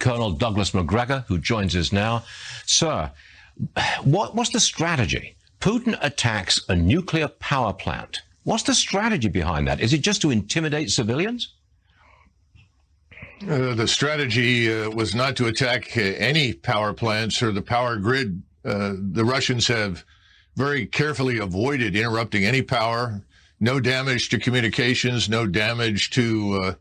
Colonel Douglas MacGregor, who joins us now. Sir, what's the strategy? Putin attacks a nuclear power plant. What's the strategy behind that? Is it just to intimidate civilians? The strategy was not to attack any power plants or the power grid. The Russians have very carefully avoided interrupting any power. No damage to communications, no damage to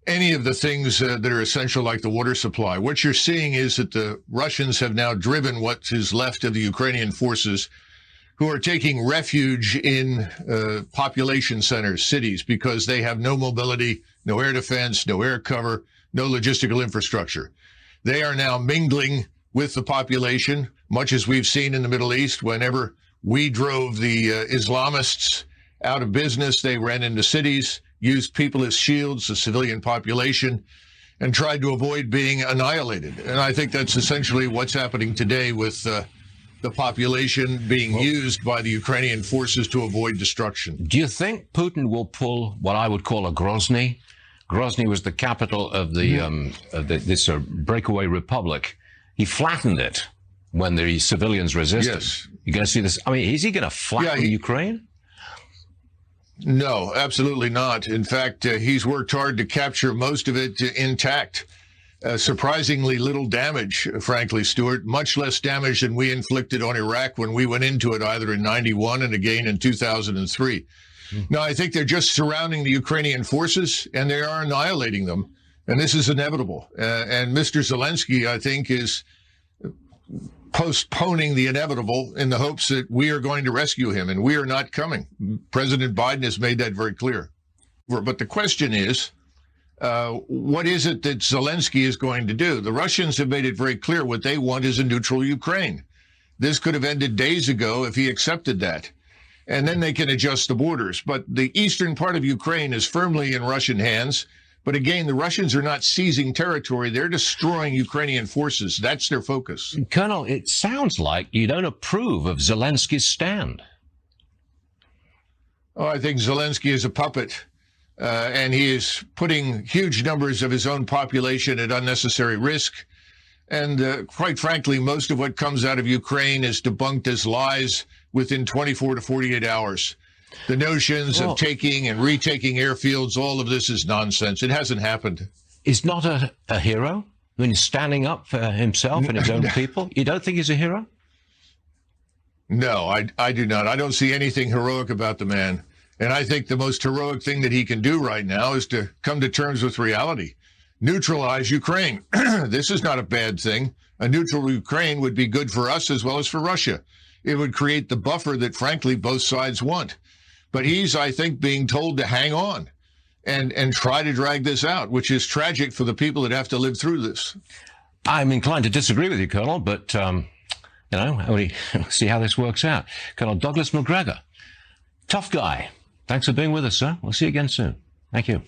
any of the things that are essential, like the water supply. What you're seeing is that the Russians have now driven what is left of the Ukrainian forces, who are taking refuge in population centers, cities, because they have no mobility, no air defense, no air cover, no logistical infrastructure. They are now mingling with the population, much as we've seen in the Middle East. Whenever we drove the Islamists out of business, they ran into cities, used people as shields, the civilian population, and tried to avoid being annihilated. And I think that's essentially what's happening today with the population being used by the Ukrainian forces to avoid destruction. Do you think Putin will pull what I would call a Grozny? Grozny was the capital of this breakaway republic. He flattened it when the civilians resisted. Yes. You're going to see this. I mean, is he going to flatten Ukraine? No, absolutely not. In fact, he's worked hard to capture most of it intact. Surprisingly little damage, frankly, Stuart, much less damage than we inflicted on Iraq when we went into it, either in 91 and again in 2003. No, I think they're just surrounding the Ukrainian forces and they are annihilating them. And this is inevitable. And Mr. Zelensky, I think, is postponing the inevitable in the hopes that we are going to rescue him, and we are not coming. President Biden has made that very clear. But the question is, what is it that Zelensky is going to do? The Russians have made it very clear what they want is a neutral Ukraine. This could have ended days ago if he accepted that. And then they can adjust the borders. But the eastern part of Ukraine is firmly in Russian hands. But again, the Russians are not seizing territory. They're destroying Ukrainian forces. That's their focus. Colonel, it sounds like you don't approve of Zelensky's stand. Oh, I think Zelensky is a puppet. And he is putting huge numbers of his own population at unnecessary risk. And quite frankly, most of what comes out of Ukraine is debunked as lies within 24 to 48 hours. The notions of taking and retaking airfields, all of this is nonsense. It hasn't happened. He's not a hero? I mean, he's standing up for himself and his own people? You don't think he's a hero? No, I do not. I don't see anything heroic about the man. And I think the most heroic thing that he can do right now is to come to terms with reality. Neutralize Ukraine. This is not a bad thing. A neutral Ukraine would be good for us as well as for Russia. It would create the buffer that, frankly, both sides want. But he's, I think, being told to hang on and try to drag this out, which is tragic for the people that have to live through this. I'm inclined to disagree with you, Colonel, but, we'll see how this works out. Colonel Douglas MacGregor, tough guy. Thanks for being with us, sir. We'll see you again soon. Thank you.